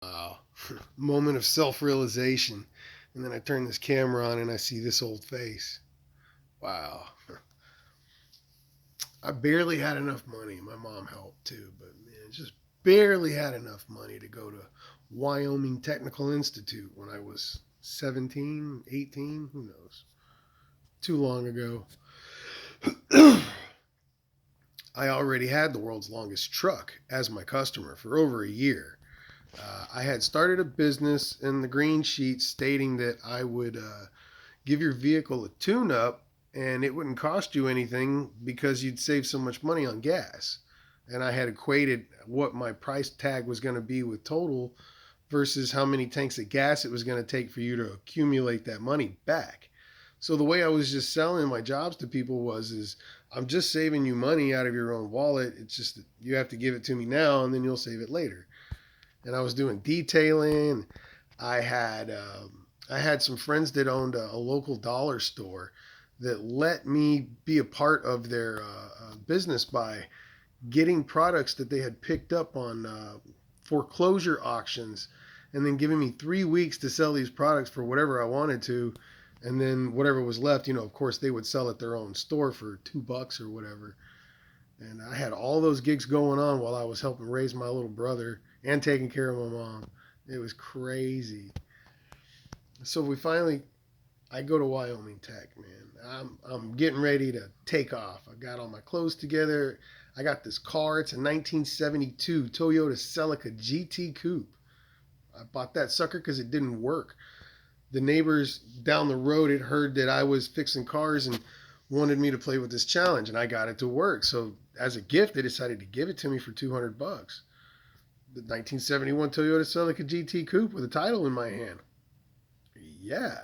Wow. Moment of self-realization. And then I turn this camera on and I see this old face. Wow. I barely had enough money. My mom helped too, but man, just barely had enough money to go to Wyoming Technical Institute when I was 17, 18, who knows. Too long ago. I already had the world's longest truck as my customer for over a year. I had started a business in the green sheet stating that I would give your vehicle a tune up and it wouldn't cost you anything because you'd save so much money on gas. And I had equated what my price tag was going to be with total versus how many tanks of gas it was going to take for you to accumulate that money back. So the way I was just selling my jobs to people was I'm just saving you money out of your own wallet. It's just that you have to give it to me now and then you'll save it later. And I was doing detailing. I had I had some friends that owned a local dollar store that let me be a part of their business by getting products that they had picked up on foreclosure auctions, and then giving me 3 weeks to sell these products for whatever I wanted to, and then whatever was left, of course, they would sell at their own store for $2 or whatever. And I had all those gigs going on while I was helping raise my little brother and taking care of my mom. It was crazy. So I go to Wyoming Tech, man. I'm getting ready to take off. I got all my clothes together. I got this car. It's a 1972 Toyota Celica GT Coupe. I bought that sucker because it didn't work. The neighbors down the road had heard that I was fixing cars and wanted me to play with this challenge, and I got it to work. So as a gift, they decided to give it to me for $200. The 1971 Toyota Celica GT Coupe with a title in my hand. Yeah.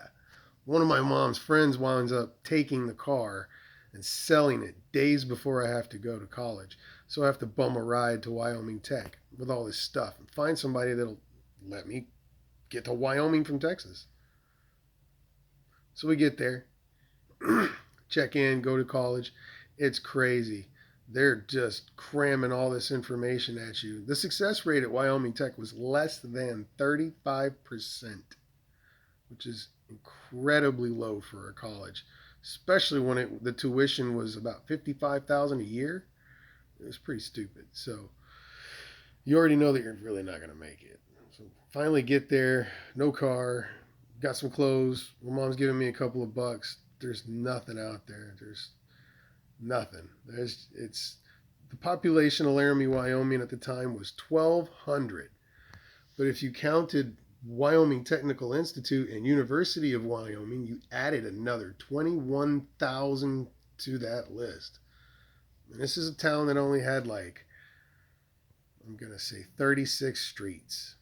One of my mom's friends winds up taking the car and selling it days before I have to go to college. So I have to bum a ride to Wyoming Tech with all this stuff and find somebody that'll let me get to Wyoming from Texas. So we get there, check in, go to college. It's crazy. They're just cramming all this information at you. The success rate at Wyoming Tech was less than 35%, which is incredibly low for a college, especially when the tuition was about 55,000 a year. It was pretty stupid. So you already know that you're really not going to make it. So finally get there, no car, got some clothes. My mom's giving me a couple of bucks. There's nothing out there. There's nothing. It's the population of Laramie, Wyoming at the time was 1,200. But if you counted Wyoming Technical Institute and University of Wyoming, you added another 21,000 to that list. And this is a town that only had I'm going to say 36 streets.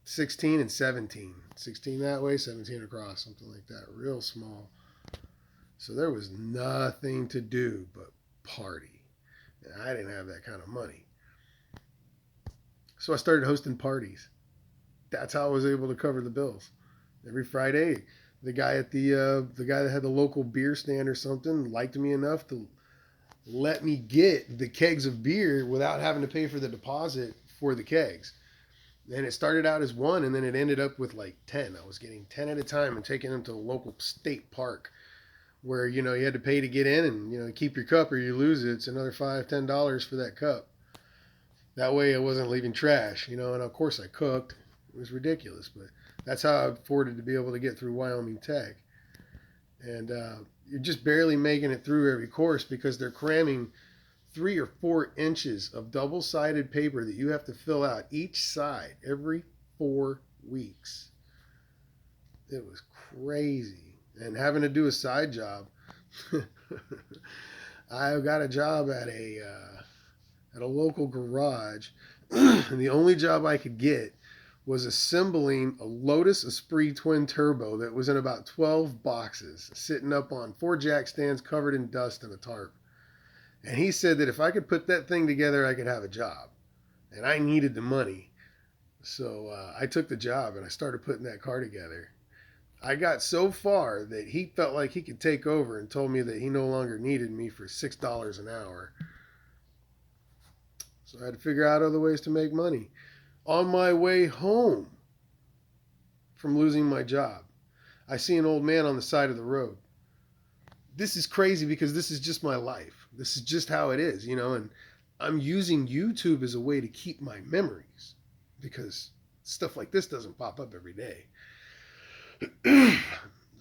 16 and 17. 16 that way, 17 across, something like that. Real small. So there was nothing to do but party. And I didn't have that kind of money. So I started hosting parties. That's how I was able to cover the bills. Every Friday, the guy that had the local beer stand or something liked me enough to let me get the kegs of beer without having to pay for the deposit for the kegs. And it started out as one, and then it ended up with like 10. I was getting 10 at a time and taking them to the local state park where you had to pay to get in, and keep your cup or you lose it. It's another $5-10 for that cup. That way I wasn't leaving trash, and of course I cooked. It was ridiculous, but that's how I afforded to be able to get through Wyoming Tech. And you're just barely making it through every course because they're cramming 3 or 4 inches of double sided paper that you have to fill out each side every 4 weeks. It was crazy. And having to do a side job. I got a job at a local garage, and the only job I could get was assembling a Lotus Esprit twin turbo that was in about 12 boxes, sitting up on 4 jack stands covered in dust and a tarp. And he said that if I could put that thing together, I could have a job. And I needed the money. So I took the job and I started putting that car together. I got so far that he felt like he could take over and told me that he no longer needed me for $6 an hour. So I had to figure out other ways to make money. On my way home from losing my job, I see an old man on the side of the road. This is crazy because this is just my life. This is just how it is, and I'm using YouTube as a way to keep my memories because stuff like this doesn't pop up every day.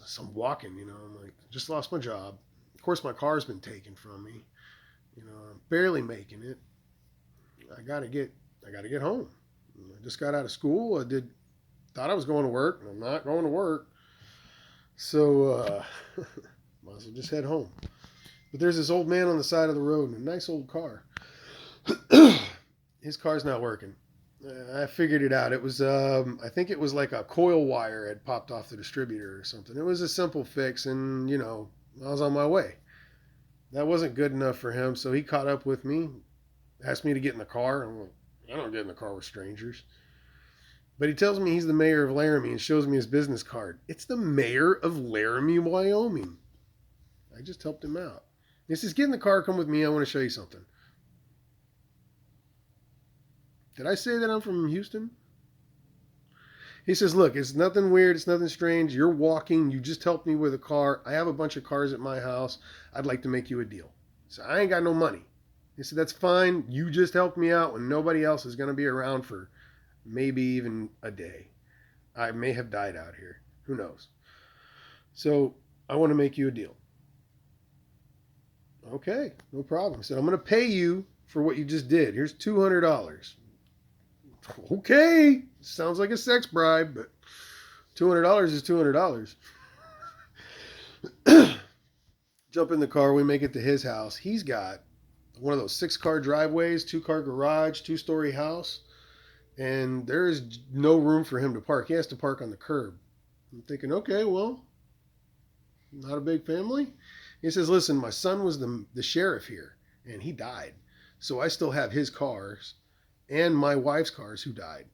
So I'm walking, I'm like, just lost my job. Of course, my car's been taken from me. I'm barely making it. I gotta get home. I just got out of school. Thought I was going to work, and I'm not going to work. So might as well just head home. But there's this old man on the side of the road in a nice old car. His car's not working. I figured it out. It was, I think it was like a coil wire had popped off the distributor or something. It was a simple fix, and I was on my way. That wasn't good enough for him, so he caught up with me, asked me to get in the car. I'm like, I don't get in the car with strangers. But he tells me he's the mayor of Laramie and shows me his business card. It's the mayor of Laramie, Wyoming. I just helped him out. He says, get in the car, come with me, I want to show you something. Did I say that I'm from Houston? He says, look, it's nothing weird, it's nothing strange. You're walking, you just helped me with a car. I have a bunch of cars at my house. I'd like to make you a deal. So I ain't got no money. He said, that's fine. You just helped me out when nobody else is going to be around for maybe even a day. I may have died out here. Who knows? So I want to make you a deal. Okay, no problem. So I'm going to pay you for what you just did. Here's $200. Okay, sounds like a sex bribe, but $200 is $200. Jump in the car. We make it to his house. He's got one of those 6-car driveways, 2-car garage, 2-story house. And there is no room for him to park. He has to park on the curb. I'm thinking, okay, well, not a big family. He says, listen, my son was the sheriff here, and he died. So I still have his cars and my wife's cars who died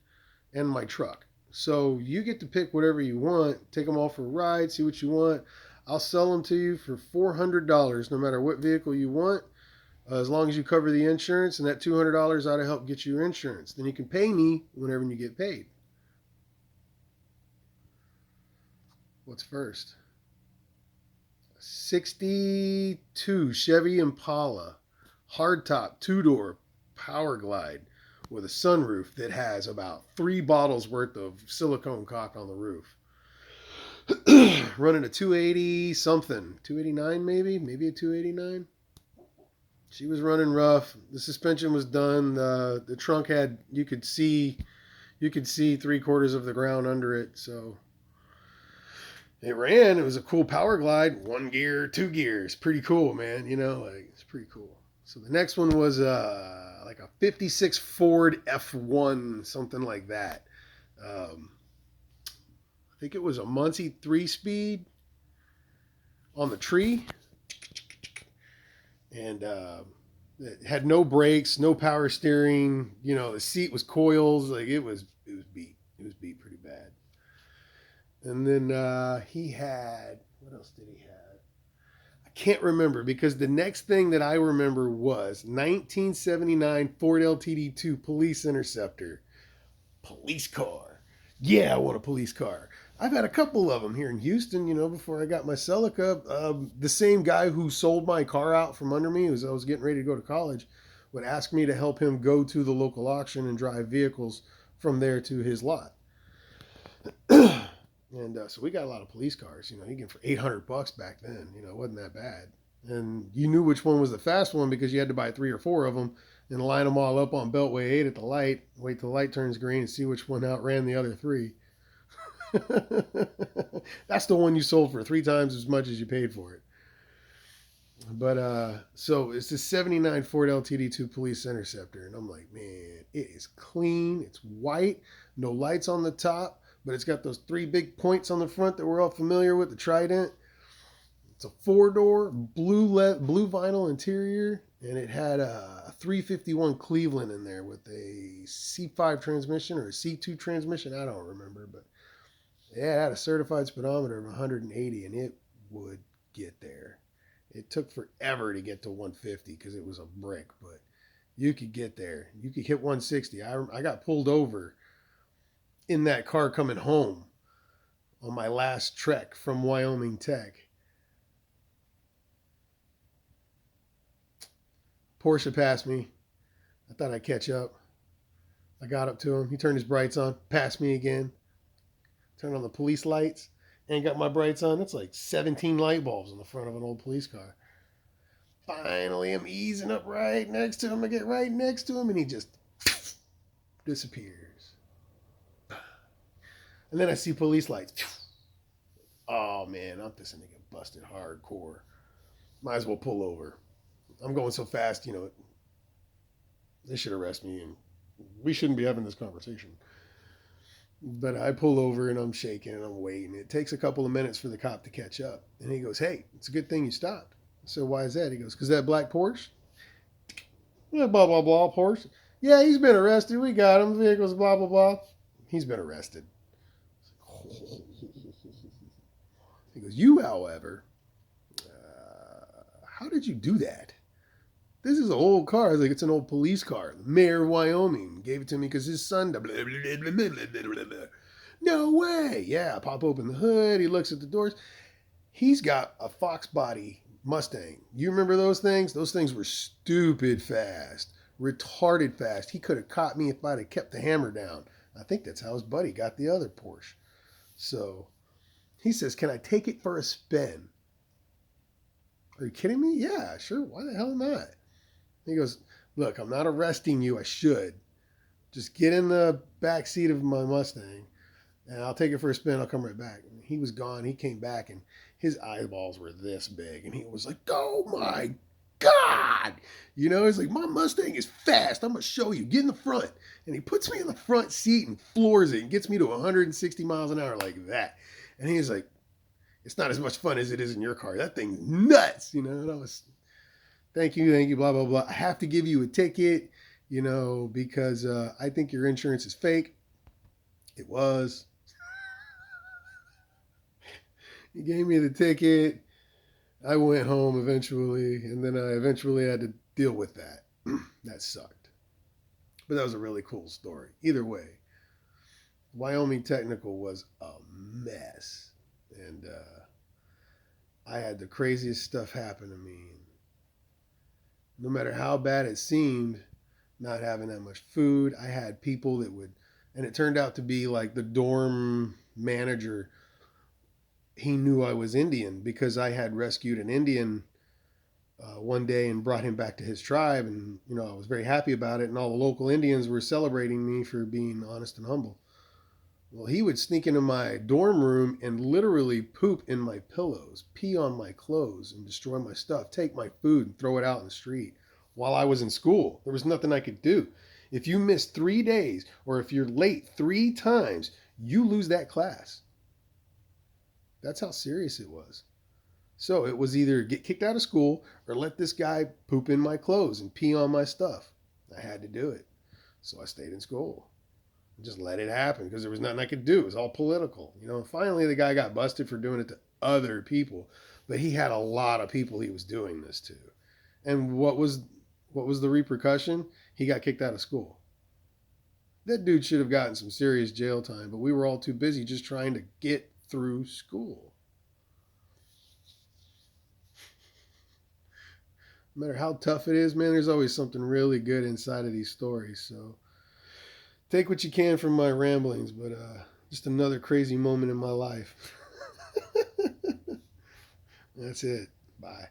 and my truck. So you get to pick whatever you want, take them all for a ride, see what you want. I'll sell them to you for $400, no matter what vehicle you want. As long as you cover the insurance, and that $200 ought to help get you your insurance. Then you can pay me whenever you get paid. What's first? 62 Chevy Impala, hardtop, 2-door, Power Glide with a sunroof that has about 3 bottles worth of silicone caulk on the roof. Running a 280 something, 289 maybe a 289. She was running rough. The suspension was done. The trunk had you could see 3/4 of the ground under it. So it ran. It was a cool Power Glide, 1 gear, 2 gears, pretty cool, man. It's pretty cool. So the next one was like a '56 Ford F1, something like that. I think it was a Muncie 3-speed on the tree. And it had no brakes, no power steering. The seat was coils. Like it was beat. It was beat pretty bad. And then he had, what else did he have? I can't remember because the next thing that I remember was 1979 Ford LTD2 Police Interceptor. Police car. Yeah, I want a police car. I've had a couple of them here in Houston, before I got my Celica. The same guy who sold my car out from under me as I was getting ready to go to college would ask me to help him go to the local auction and drive vehicles from there to his lot. And so we got a lot of police cars. You get for $800 back then. It wasn't that bad. And you knew which one was the fast one because you had to buy 3 or 4 of them and line them all up on Beltway 8 at the light, wait till the light turns green and see which one outran the other 3. That's the one you sold for 3 times as much as you paid for it. But so it's the 79 Ford LTD2 Police Interceptor. And I'm like, man, it is clean. It's white, no lights on the top, but it's got those 3 big points on the front that we're all familiar with, the Trident. It's a 4-door, blue vinyl interior, and it had a 351 Cleveland in there with a C5 transmission or a C2 transmission. I don't remember, but it had a certified speedometer of 180, and it would get there. It took forever to get to 150 because it was a brick, but you could get there. You could hit 160. I got pulled over in that car coming home on my last trek from Wyoming Tech. Porsche passed me. I thought I'd catch up. I got up to him. He turned his brights on, passed me again. Turned on the police lights, and got my brights on. That's like 17 light bulbs in the front of an old police car. Finally, I'm easing up right next to him. I get right next to him, and he just disappears. And then I see police lights. Oh, man, I'm pissing to get busted hardcore. Might as well pull over. I'm going so fast, they should arrest me, and we shouldn't be having this conversation. But I pull over, and I'm shaking, and I'm waiting. It takes a couple of minutes for the cop to catch up. And he goes, hey, it's a good thing you stopped. So why is that? He goes, because that black Porsche? Yeah, blah, blah, blah, Porsche. Yeah, he's been arrested. We got him. The vehicle's blah, blah, blah. He's been arrested. He goes, you, however, how did you do that? This is an old car. I was like, it's an old police car. The mayor of Wyoming gave it to me because his son. Blah, blah, blah, blah, blah, blah. No way. Yeah, I pop open the hood. He looks at the doors. He's got a Fox body Mustang. You remember those things? Those things were stupid fast, retarded fast. He could have caught me if I'd have kept the hammer down. I think that's how his buddy got the other Porsche. So he says, can I take it for a spin? Are you kidding me? Yeah, sure. Why the hell not? He goes, look, I'm not arresting you. I should. Just get in the back seat of my Mustang, and I'll take it for a spin. I'll come right back. And he was gone. He came back, and his eyeballs were this big. And he was like, oh, my God. He's like, my Mustang is fast. I'm going to show you. Get in the front. And he puts me in the front seat and floors it and gets me to 160 miles an hour like that. And he's like, it's not as much fun as it is in your car. That thing's nuts. And I was, thank you, blah, blah, blah. I have to give you a ticket, because I think your insurance is fake. It was. He gave me the ticket. I went home eventually, and then I eventually had to deal with that. That sucked. But that was a really cool story. Either way, Wyoming Technical was a mess. And I had the craziest stuff happen to me. No matter how bad it seemed, not having that much food, I had people that would, and it turned out to be like the dorm manager. He knew I was Indian because I had rescued an Indian one day and brought him back to his tribe. And, I was very happy about it. And all the local Indians were celebrating me for being honest and humble. Well, he would sneak into my dorm room and literally poop in my pillows, pee on my clothes, and destroy my stuff, take my food and throw it out in the street while I was in school. There was nothing I could do. If you miss 3 days or if you're late 3 times, you lose that class. That's how serious it was. So it was either get kicked out of school or let this guy poop in my clothes and pee on my stuff. I had to do it. So I stayed in school. Just let it happen because there was nothing I could do. It was all political. Finally the guy got busted for doing it to other people, but he had a lot of people he was doing this to. And what was the repercussion? He got kicked out of school. That dude should have gotten some serious jail time, but we were all too busy just trying to get through school. No matter how tough it is, man, there's always something really good inside of these stories. So take what you can from my ramblings, but just another crazy moment in my life. That's it. Bye.